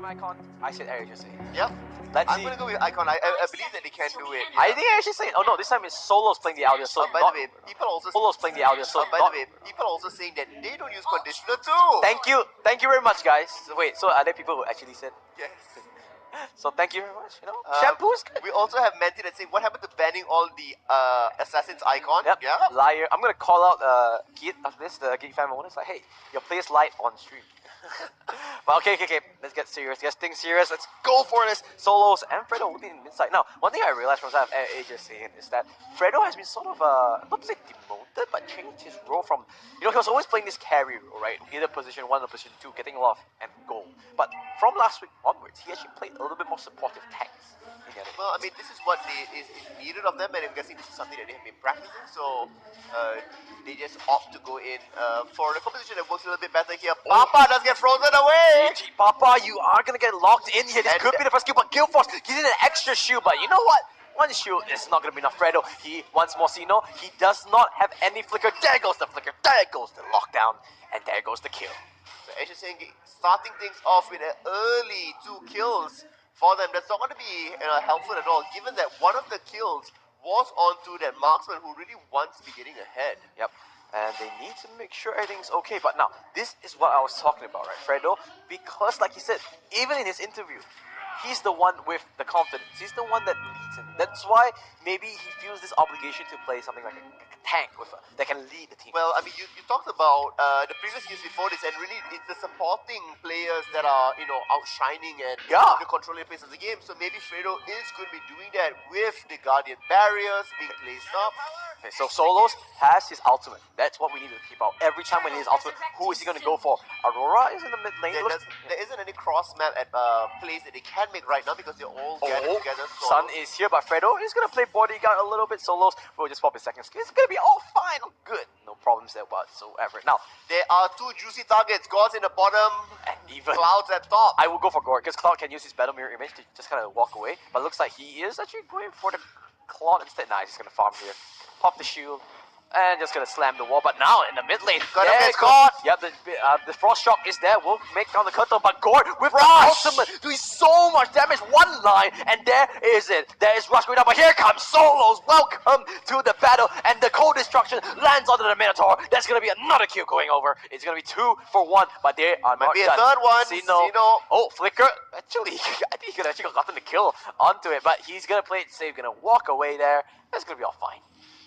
Geekfam icon? I said AIRASIA SAIYAN. Yep. Let's I'm see. gonna go with icon. I believe that they can do it. Yeah. I think AIRASIA SAIYAN. Oh no, this time it's Solo's playing the audio. So by the way, people also Solo's playing the audio. So by the way, people also saying that they don't use conditioner too. Thank you very much, guys. Wait, so are there people who actually said? Yes. So thank you very much. You know, shampoo's good. We also have Menti that saying, what happened to banning all the assassins icon? Yep. Yeah. Liar. I'm gonna call out Keith after this, the GeekFam owner. It's like, hey, your players light on stream. But okay. Let's get serious. Get things serious. Let's go for this. Solos and Fredo will be in inside. Now, one thing I realized from that AIRASIA SAIYAN is that Fredo has been sort of not to say demoted, but changed his role from, you know, he was always playing this carry role, right? Either position 1 or position 2, getting off and goal. But from last week onwards, he actually played a little bit more supportive tanks. Well, I mean, this is what is needed of them, and I'm guessing this is something that they have been practicing, so they just opt to go in for the composition that works a little bit better here. Papa does get frozen away! GG, Papa, you are gonna get locked in here. This could be the first kill, but Guildforce, he's in an extra shield, but you know what? One shield is not gonna be enough. Fredo, he wants more Sino. He does not have any flicker. There goes the flicker. There goes the lockdown. And there goes the kill. So AIRASIA SAIYAN starting things off with an early 2 kills for them. That's not going to be helpful at all, given that one of the kills was onto that marksman who really wants to be getting ahead. Yep. And they need to make sure everything's okay. But now, this is what I was talking about, right, Fredo? Because, like he said, even in his interview, he's the one with the confidence. He's the one that leads him. That's why maybe he feels this obligation to play something like a tank with that can lead the team. Well, I mean, you talked about the previous years before this, and really it's the supporting players that are, you know, outshining and the controlling pace of the game. So maybe Fredo is going to be doing that with the Guardian barriers being placed up. Okay, so Solos has his ultimate. That's what we need to keep out. Every time when he has ultimate, who is he going to go for? Aurora is in the mid lane. There isn't any cross map at plays that they can make right now because they're all gathered together. So Sun is here, but Fredo is going to play bodyguard a little bit. Solos will just pop his second skill. It's going to be all fine, all good. No problems there whatsoever. Now, there are 2 juicy targets. God's in the bottom and even Cloud's at top. I will go for Gord because Cloud can use his battle mirror image to just kind of walk away. But looks like he is actually going for the Claude instead. Nah, he's going to farm here. Pop the shield. And just gonna slam the wall, but now in the mid lane, there's Gord. Yep, the Frost Shock is there. Will make down the cutter, but Gord with the ultimate doing so much damage. One line, and there is it. There is Rush going down, but here comes Solos. Welcome to the battle, and the cold destruction lands onto the Minotaur. That's gonna be another kill going over. It's gonna be 2 for 1, but they are not be done. A third one. Sino. Oh, Flicker. Actually, I think he could actually gotten the kill onto it, but he's gonna play it safe. Gonna walk away there. That's gonna be all fine.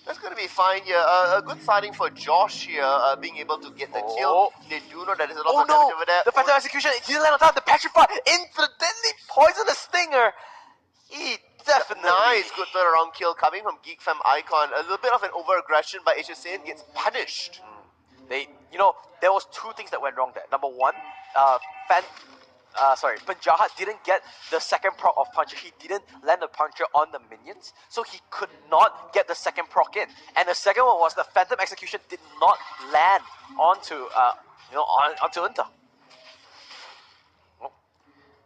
That's going to be fine here. A good signing for Josh here, being able to get the kill. They do know that there's a lot of damage over there. The Phantom Execution, he didn't land on time. The Petrify into the deadly poisonous stinger. He definitely... Nice, good turnaround kill coming from GeekFam Icon. A little bit of an over-aggression by AIRASIA SAIYAN gets punished. You know, there was 2 things that went wrong there. Number 1, Penjahat didn't get the second proc of Puncher. He didn't land the Puncher on the minions, so he could not get the second proc in. And the second one was the Phantom Execution did not land onto, onto Unta. Oh.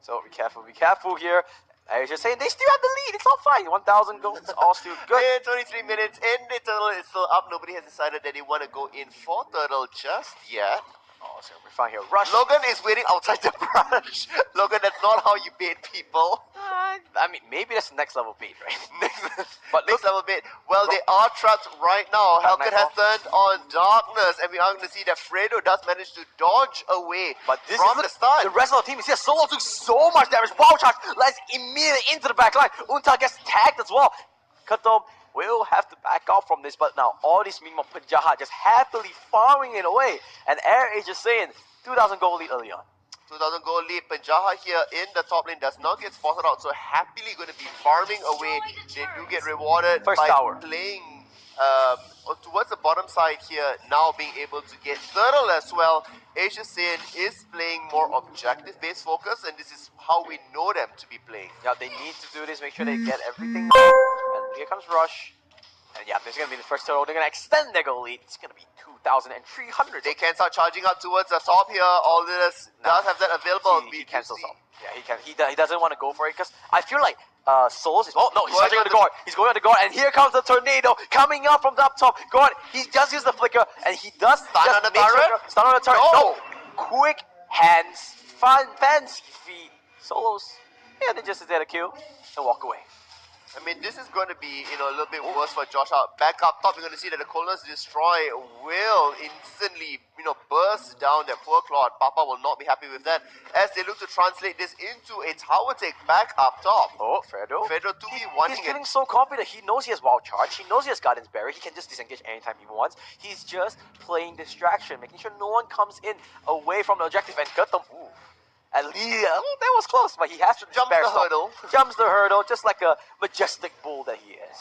So be careful here. I was just saying, they still have the lead. It's all fine. 1,000 gold. It's all still good. 23 minutes in. The turtle is still up. Nobody has decided that they want to go in for turtle just yet. Oh, so we're fine here. Rush. Logan is waiting outside the branch. Logan, that's not how you bait people. I mean, maybe that's the next level bait, right? Next level bait. Well, they are trapped right now. Helcott has turned on darkness, and we are going to see that Fredo does manage to dodge away from the start. The rest of the team is here. Solo took so much damage. Wow, charge lands immediately into the back line. Unta gets tagged as well. Katom will have to back off from this, but now all this meanwhile Penjahat just happily farming it away. And AIRASIA SAIYAN 2,000 gold lead early on. 2,000 gold lead. Penjahat here in the top lane does not get spotted out, so happily going to be farming away. They do get rewarded by playing towards the bottom side here, now being able to get turtle as well. AIRASIA SAIYAN is playing more objective-based focus, and this is how we know them to be playing. Yeah, they need to do this, make sure they get everything. And here comes Rush. And yeah, this is going to be the first turtle. They're going to extend their goal lead. It's going to be 2,300. They can start charging up towards the top here. All this does have that available. He cancels out. Yeah, he can. He doesn't want to go for it because I feel like Souls is... Oh, no, he's charging on the guard. He's going on the guard, and here comes the tornado coming out from the up top. Guard, he just used the flicker, and he does stun on the turret. Stun on the turret. No. Quick hands, fancy feet. Solos, yeah, they just did a kill and walk away. I mean, this is going to be, a little bit worse for Josh out. Back up top, you're going to see that the Coldness Destroy will instantly, burst down that poor Claude. Papa will not be happy with that as they look to translate this into a tower take back up top. Oh, Fredo. Fredo 2v1. He's feeling so confident. He knows he has Wild Charge. He knows he has Guardian's Barrier. He can just disengage anytime he wants. He's just playing distraction, making sure no one comes in away from the objective and cut them. Ooh. At least, that was close, but he has to jump the hurdle. Jumps the hurdle just like a majestic bull that he is.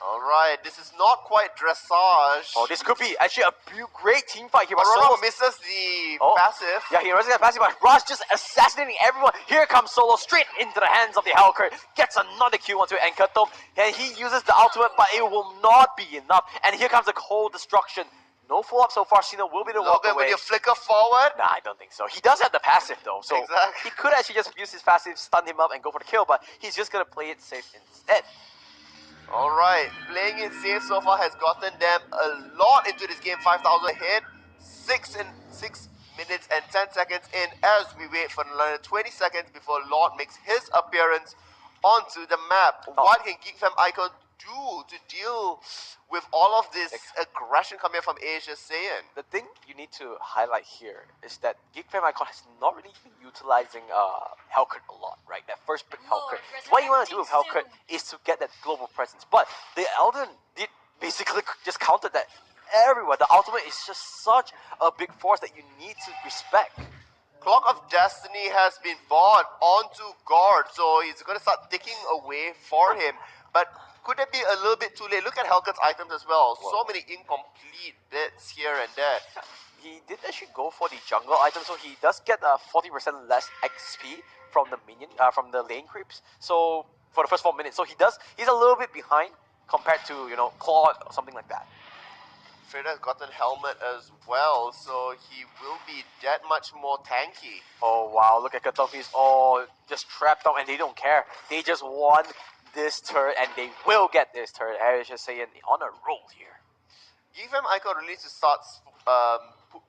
Alright, this is not quite dressage. Oh, this could be actually a great team fight here. Aurora misses the passive. Yeah, he misses the passive, but Raj just assassinating everyone. Here comes Solo straight into the hands of the Hellcurt. Gets another Q onto Encanto, and he uses the ultimate, but it will not be enough. And here comes the cold destruction. No follow-up so far. Sino will be the walk away. Will you flicker forward? Nah, I don't think so. He does have the passive though, so exactly. He could actually just use his passive, stun him up, and go for the kill, but he's just gonna play it safe instead. Alright, playing it safe so far has gotten them a lot into this game. 5,000 hit, 6 minutes and 10 seconds in as we wait for another 20 seconds before Lord makes his appearance onto the map. What can GeekFam Icon do to deal with all of this aggression coming from AIRASIA SAIYAN? The thing you need to highlight here is that GeekFam Icon has not really been utilizing Hellcurt a lot, right? That first pick Hellcurt. What you want to do with Hellcurt is to get that global presence. But the Elden did basically just counter that everywhere. The ultimate is just such a big force that you need to respect. Clock of Destiny has been bought onto guard, so he's going to start ticking away for him. But could it be a little bit too late? Look at Hellcurt's items as well. So many incomplete bits here and there. He did actually go for the jungle item, so he does get 40% less XP from the minion, from the lane creeps. So for the first 4 minutes, so he's a little bit behind compared to Claude or something like that. Freda has gotten helmet as well, so he will be that much more tanky. Oh wow! Look at Katok. He's all just trapped out, and they don't care. They just want this turret, and they will get this turret. AIRASIA SAIYAN on a roll here. GeekFam Icon really needs to start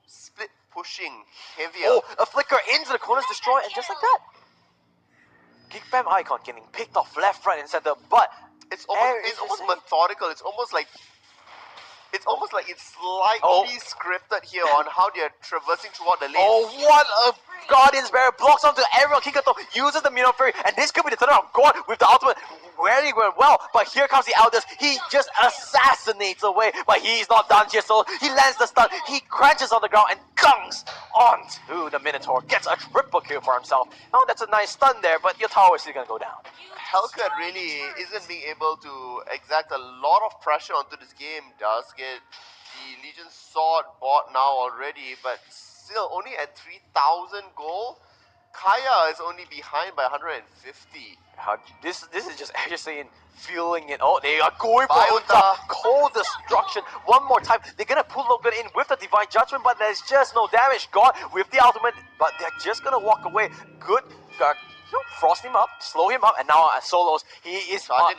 split pushing heavier. Oh, a flicker into the corners, destroy, and just like that, GeekFam Icon getting picked off left, right, and center. But it's almost methodical. It's almost like it's slightly scripted here on how they're traversing throughout the lane. Oh, what a Guardian's Barrier blocks onto everyone. Kikato uses the Minnow Fury, and this could be the turnaround. God with the ultimate very well, but here comes the Elders. He just assassinates away, but he's not done yet, so he lands the stun. He crunches on the ground and gungs onto the Minotaur. Gets a triple kill for himself. Oh, that's a nice stun there, but your tower is still gonna go down. Hellcurt really isn't being able to exact a lot of pressure onto this game. Does get the Legion Sword bought now already, but still only at 3,000 gold. Kaya is only behind by 150. This is just AIRASIA SAIYAN feeling it. Oh, they are going for cold destruction one more time. They're gonna pull Logan in with the Divine Judgment, but there's just no damage. Gone with the ultimate, but they're just gonna walk away. Good. Frost him up, slow him up, and now at solos, he is on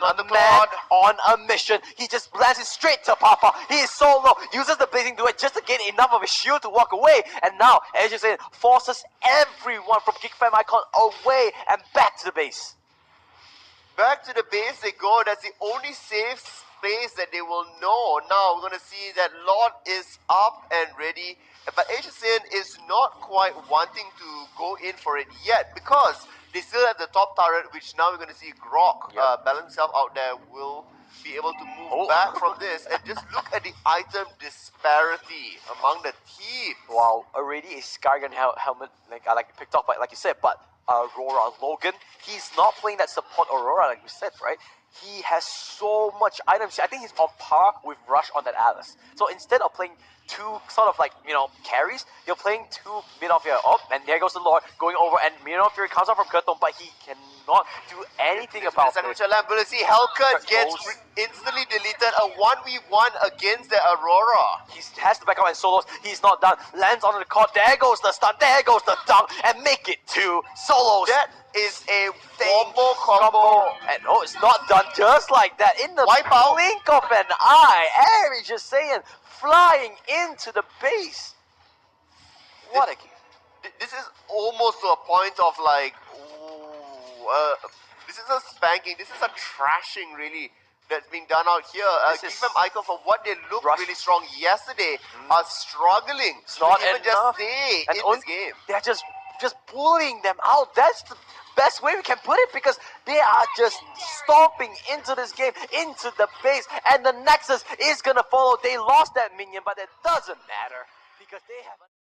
a mission. He just blasts it straight to Papa. He is solo, uses the Blazing Duet just to gain enough of his shield to walk away. And now, as you said, forces everyone from GeekFam Icon away and back to the base. Back to the base they go. That's the only safe space that they will know. Now we're going to see that Lord is up and ready. But AIRASIA SAIYAN is not quite wanting to go in for it yet because they still have the top turret, which now we're going to see Grok balance himself out there, will be able to move back from this. And just look at the item disparity among the teams. Wow, already a Skygun helmet, picked up by, like you said, but Aurora Logan, he's not playing that support Aurora like we said, right? He has so much items. I think he's on par with Rush on that Alice. So instead of playing two sort of carries, you're playing two Minnow Fury. Oh, and there goes the Lord going over, and Minnow Fury comes out from Kurton, but he cannot do anything about it. We'll see Hellcurt gets instantly deleted. A 1v1 against the Aurora. He has to back up and solos. He's not done. Lands onto the court. There goes the stun. There goes the dunk, and make it 2 solos. That is a combo. And it's not done just like that. In the blink of an eye, AIRASIA SAIYAN flying into the base. What a kick. This is almost to a point of this is a spanking. This is a trashing, really, that's being done out here. GEEKFAM Icon, for what they looked really strong yesterday, are struggling It's not to even just enough. stay And in this game. They're just bullying them out. That's the best way we can put it, because they are just stomping into this game, into the base, and the Nexus is gonna follow. They lost that minion, but it doesn't matter because they have